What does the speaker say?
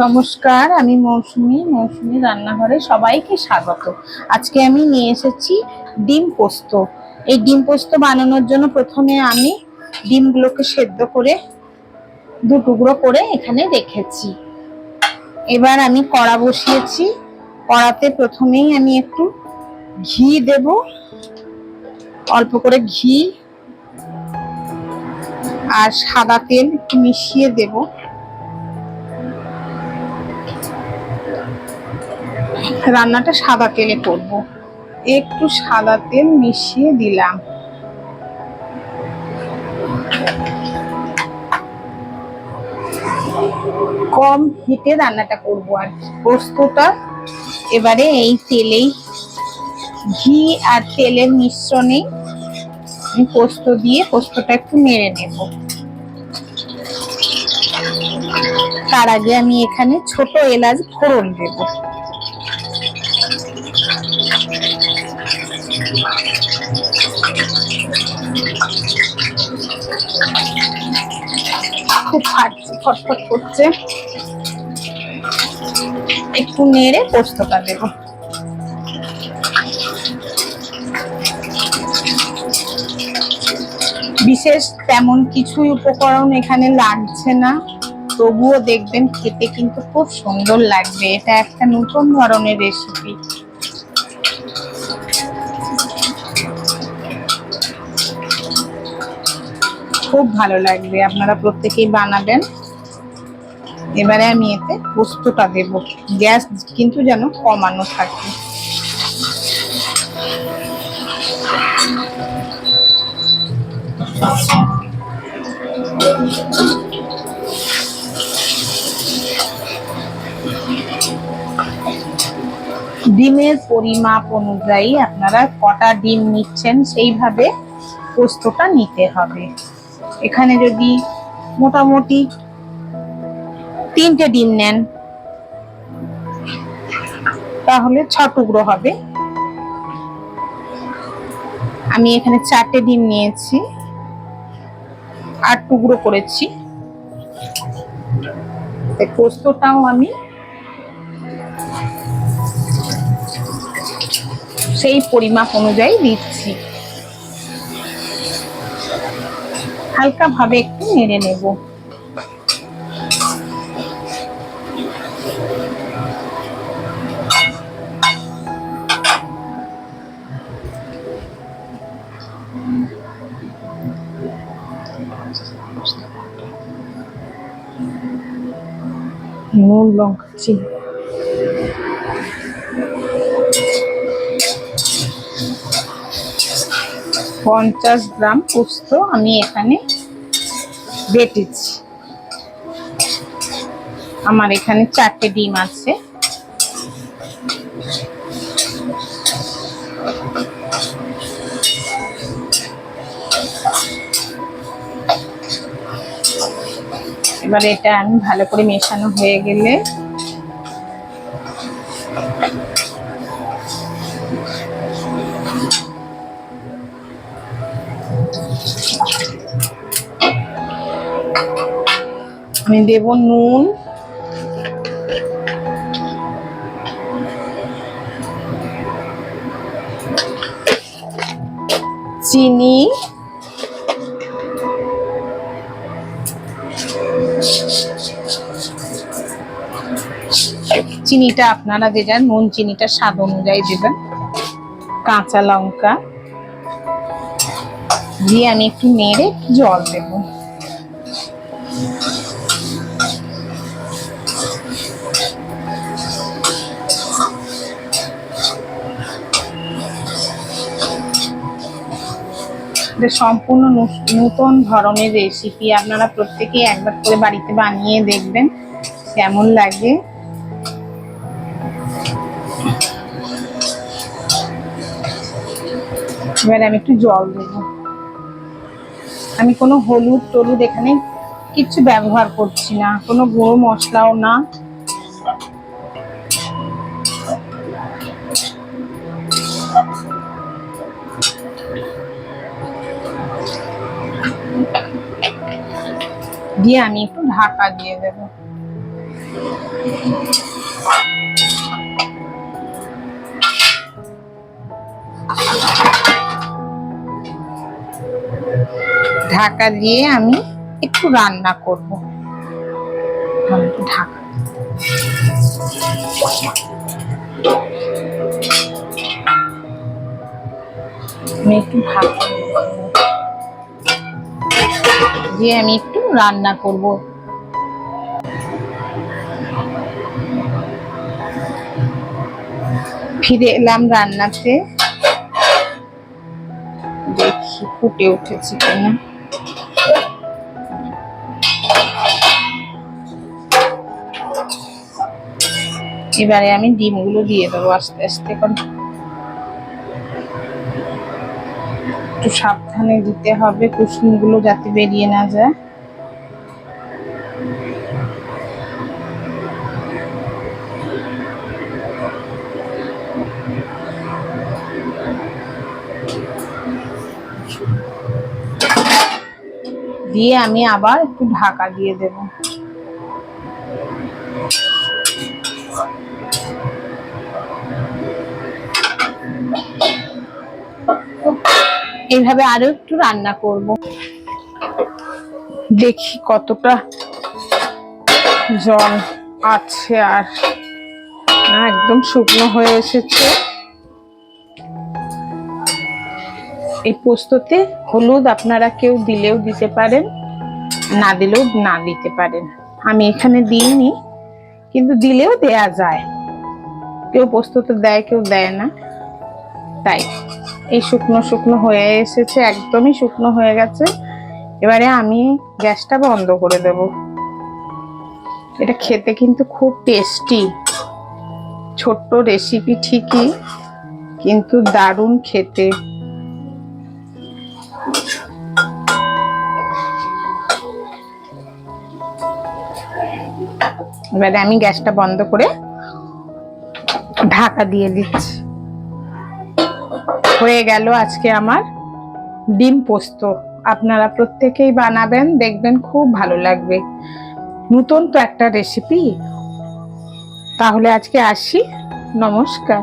নমস্কার, আমি মৌসুমী রান্নাঘরে সবাইকে স্বাগত। আজকে আমি নিয়ে এসেছি ডিম পোস্ত। এই ডিম পোস্ত বানানোর জন্য প্রথমে আমি ডিমগুলোকে সেদ্ধ করে দু টুকরো করে এখানে রেখেছি। এবার আমি কড়া বসিয়েছি। কড়াতে প্রথমেই আমি একটু ঘি দেব, অল্প করে ঘি আর সাদা তেল একটু মিশিয়ে দেব। রান্নাটা সাদা তেলে করব। একটু সাদা তেল মিশিয়ে দিলাম। কম হিটে রান্নাটা করব আর পোস্তটা এবারে এই তেলেই ঘি আর তেলের মিশ্রণে পোস্ত দিয়ে পোস্তটা একটু নেড়ে নেব। তার আগে আমি এখানে ছোট এলাচ ফোড়ন দেব। খুব ফাটছে, ফটফট করছে। একটু নেড়ে পোস্তটা দেব। বিশেষ তেমন কিছুই উপকরণ এখানে লাগছে না, তবুও দেখবেন খেতে কিন্তু খুব সুন্দর লাগবে। এটা একটা নতুন ধরনের রেসিপি। খুব ভালো লাগবে, আপনারা প্রত্যেকেই বানাবেন। এবারে আমি এতে পোস্তটা দেব। গ্যাস কিন্তু যেন কমানো থাকে। ডিমের পরিমাপ অনুযায়ী আপনারা কটা ডিম নিচ্ছেন সেইভাবে পোস্তটা নিতে হবে। এখানে যদি মোটামুটি 3টে ডিম নেন তাহলে 6 টুকরো হবে। আমি এখানে 4টে ডিম নিয়েছি, 8 টুকরো করেছি। পোস্তটাও আমি সেই পরিমাপ অনুযায়ী দিচ্ছি। হালকা ভাবে একটু নেড়ে নেব। নুন, লঙ্কা, চিনি। 50 গ্রাম পোস্ত আমি এখানে বেটেছি। আমার এখানে 4টে ডিম আছে। এবার এটা আমি ভালো করে মেশানো হয়ে গেলে আমি দেব নুন, চিনি, চিনিটা আপনারা যে যার নুন চিনিটা স্বাদ অনুযায়ী দেবেন। কাঁচা লঙ্কা দিয়ে আমি একটু নেড়ে জল দেব। সম্পূর্ণ নতুন ধরনের রেসিপি। আপনারা প্রত্যেকেই একবার করে বাড়িতে বানিয়ে দেখবেন কেমন লাগে। এবার আমি একটু জল দেব। আমি কোনো হলুদ টলুদ এখানে কিছু ব্যবহার করছি না, কোনো গুঁড়ো মশলাও না। দিয়ে আমি একটু ঢাকা দিয়ে দেব। ঢাকা দিয়ে আমি একটু রান্না করব। ঢাকা আমি একটু ঢাকা দিয়ে আমি একটু রান্না করব। ফিরে এলাম রান্নাতে, দেখি ফুটে উঠেছে কিনা। এবারে আমি ডিমগুলো দিয়ে দেবো আস্তে আস্তে করে। একটু সাবধানে দিতে হবে, কুসুমগুলো যাতে বেরিয়ে না যায়। দিয়ে আমি আবার একটু ঢাকা দিয়ে দেব। এইভাবে আরো একটু রান্না করব। দেখি কতটা জল আছে, আর না একদম শুকনো হয়ে এসেছে। এই পোস্ততে হলুদ আপনারা কেউ দিলেও দিতে পারেন, না দিলেও না দিতে পারেন। আমি এখানে দিইনি, কিন্তু দিলেও দেয়া যায়। কেউ পোস্ততে দেয়, কেউ দেয় না। তাই এই শুকনো শুকনো হয়ে এসেছে, একদমই শুকনো হয়ে গেছে। এবারে আমি গ্যাসটা বন্ধ করে দেব। এটা খেতে কিন্তু খুব টেস্টি। ছোট্ট রেসিপি ঠিকই, কিন্তু দারুণ খেতে। এবারে আমি গ্যাসটা বন্ধ করে ঢাকা দিয়ে দিচ্ছি। হয়ে গেল আজকে আমার ডিম পোস্ত। আপনারা প্রত্যেকেই বানাবেন, দেখবেন খুব ভালো লাগবে। নতুন তো একটা রেসিপি। তাহলে আজকে আসি, নমস্কার।